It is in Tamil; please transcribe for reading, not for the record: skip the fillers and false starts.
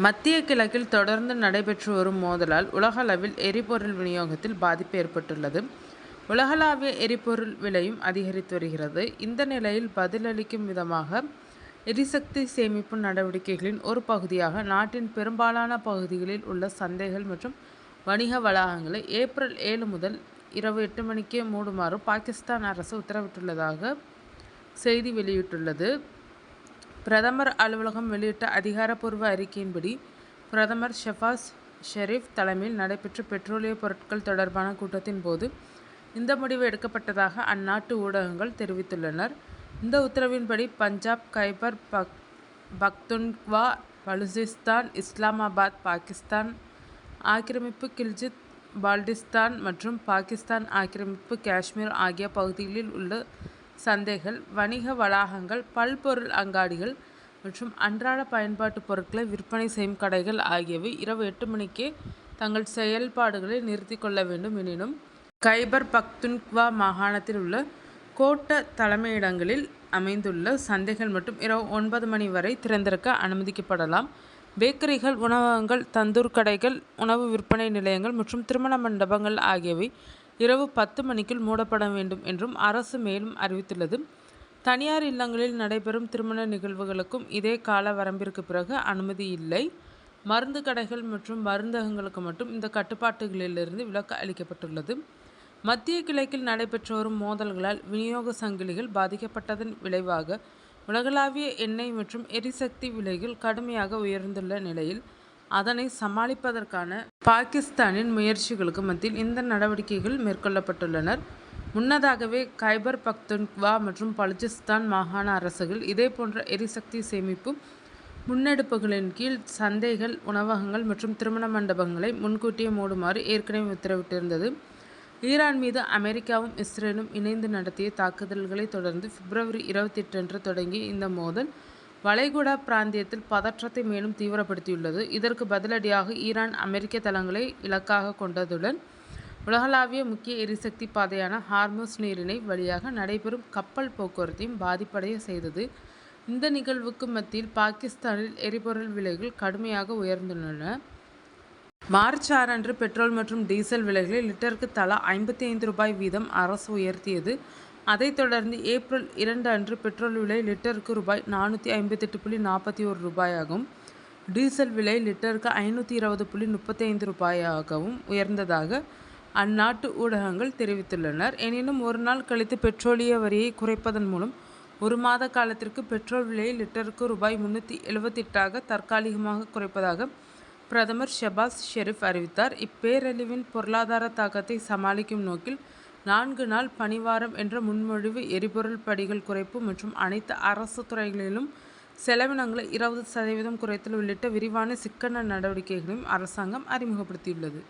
மத்திய கிழக்கில் தொடர்ந்து நடைபெற்று வரும் மோதலால் உலகளவில் எரிபொருள் விநியோகத்தில் பாதிப்பு ஏற்பட்டுள்ளது. உலகளாவிய எரிபொருள் விலையும் அதிகரித்து வருகிறது. இந்த நிலையில் பதிலளிக்கும் விதமாக எரிசக்தி சேமிப்பு நடவடிக்கைகளின் ஒரு பகுதியாக நாட்டின் பெரும்பாலான பகுதிகளில் உள்ள சந்தைகள் மற்றும் வணிக வளாகங்களை ஏப்ரல் 7 முதல் இரவு 8 மணிக்கே மூடுமாறு பாகிஸ்தான் அரசு உத்தரவிட்டுள்ளதாக செய்தி வெளியிட்டுள்ளது. பிரதமர் அலுவலகம் வெளியிட்ட அதிகாரப்பூர்வ அறிக்கையின்படி, பிரதமர் ஷெபாஸ் ஷெரீப் தலைமையில் நடைபெற்ற பெட்ரோலிய பொருட்கள் தொடர்பான கூட்டத்தின் போது இந்த முடிவு எடுக்கப்பட்டதாக அந்நாட்டு ஊடகங்கள் தெரிவித்துள்ளனர். இந்த உத்தரவின்படி பஞ்சாப், கைபர் பக்துன்க்வா, பலுசிஸ்தான், இஸ்லாமாபாத், பாகிஸ்தான் ஆக்கிரமிப்பு கில்ஜித் பால்டிஸ்தான் மற்றும் பாகிஸ்தான் ஆக்கிரமிப்பு காஷ்மீர் ஆகிய பகுதிகளில் உள்ள சந்தைகள், வணிக வளாகங்கள், பல்பொருள் அங்காடிகள் மற்றும் அன்றாட பயன்பாட்டு பொருட்களை விற்பனை செய்யும் கடைகள் ஆகியவை இரவு 8 மணிக்கே தங்கள் செயல்பாடுகளை நிறுத்திக் கொள்ள வேண்டும். எனினும் கைபர் பக்துன்க்வா மாகாணத்தில் உள்ள கோட்ட தலைமையிடங்களில் அமைந்துள்ள சந்தைகள் மட்டும் இரவு 9 மணி வரை திறந்திருக்க அனுமதிக்கப்படலாம். பேக்கரிகள், உணவகங்கள், தந்தூர் கடைகள், உணவு விற்பனை நிலையங்கள் மற்றும் திருமண மண்டபங்கள் ஆகியவை இரவு 10 மணிக்குள் மூடப்பட வேண்டும் என்றும் அரசு மேலும் அறிவித்துள்ளது. தனியார் இல்லங்களில் நடைபெறும் திருமண நிகழ்வுகளுக்கும் இதே கால வரம்பிற்கு பிறகு அனுமதி இல்லை. மருந்து கடைகள் மற்றும் மருந்தகங்களுக்கு மட்டும் இந்த கட்டுப்பாடுகளிலிருந்து விலக்கு அளிக்கப்பட்டுள்ளது. மத்திய கிழக்கில் நடைபெற்று வரும் மோதல்களால் விநியோக சங்கிலிகள் பாதிக்கப்பட்டதன் விளைவாக உலகளாவிய எண்ணெய் மற்றும் எரிசக்தி விலைகள் கடுமையாக உயர்ந்துள்ள நிலையில் அதனை சமாளிப்பதற்கான பாகிஸ்தானின் முயற்சிகளுக்கு மத்தியில் இந்த நடவடிக்கைகள் மேற்கொள்ளப்பட்டுள்ளன. முன்னதாகவே கைபர் பக்துன்க்வா மற்றும் பலுசிஸ்தான் மாகாண அரசுகள் இதேபோன்ற எரிசக்தி சேமிப்பு முன்னெடுப்புகளின் கீழ் சந்தைகள், உணவகங்கள் மற்றும் திருமண மண்டபங்களை முன்கூட்டியே மூடுமாறு ஏற்கனவே உத்தரவிட்டிருந்தது. ஈரான் மீது அமெரிக்காவும் இஸ்ரேலும் இணைந்து நடத்திய தாக்குதல்களை தொடர்ந்து பிப்ரவரி 28 அன்று தொடங்கிய இந்த மோதல் வளைகுடா பிராந்தியத்தில் பதற்றத்தை மேலும் தீவிரப்படுத்தியுள்ளது. இதற்கு பதிலடியாக ஈரான் அமெரிக்க தளங்களை இலக்காக கொண்டதுடன் உலகளாவிய முக்கிய எரிசக்தி பாதையான ஹார்முஸ் நீரிணை வழியாக நடைபெறும் கப்பல் போக்குவரத்தையும் பாதிப்படைய செய்தது. இந்த நிகழ்வுக்கு மத்தியில் பாகிஸ்தானில் எரிபொருள் விலைகள் கடுமையாக உயர்ந்துள்ளன. மார்ச் 6 அன்று பெட்ரோல் மற்றும் டீசல் விலைகளை லிட்டருக்கு தலா 55 ரூபாய் வீதம் அரசு உயர்த்தியது. அதைத் தொடர்ந்து ஏப்ரல் 2 அன்று பெட்ரோல் விலை லிட்டருக்கு ரூபாய் 458.41 ரூபாயாகவும், டீசல் விலை லிட்டருக்கு 520.35 ரூபாயாகவும் உயர்ந்ததாக அந்நாட்டு ஊடகங்கள் தெரிவித்துள்ளனர். எனினும் ஒரு நாள் கழித்து பெட்ரோலிய வரியை குறைப்பதன் மூலம் 1 மாத காலத்திற்கு பெட்ரோல் விலையை லிட்டருக்கு ரூபாய் 378 தற்காலிகமாக குறைப்பதாக பிரதமர் ஷெபாஸ் ஷெரீப் அறிவித்தார். இப்பேரழிவின் பொருளாதார தாக்கத்தை சமாளிக்கும் நோக்கில் 4 நாள் பணிவாரம் என்ற முன்மொழிவு, எரிபொருள் படிகள் குறைப்பு மற்றும் அனைத்து அரசு துறைகளிலும் செலவினங்களை 20% குறைத்தல் உள்ளிட்ட விரிவான சிக்கன நடவடிக்கைகளையும் அரசாங்கம் அறிமுகப்படுத்தியுள்ளது.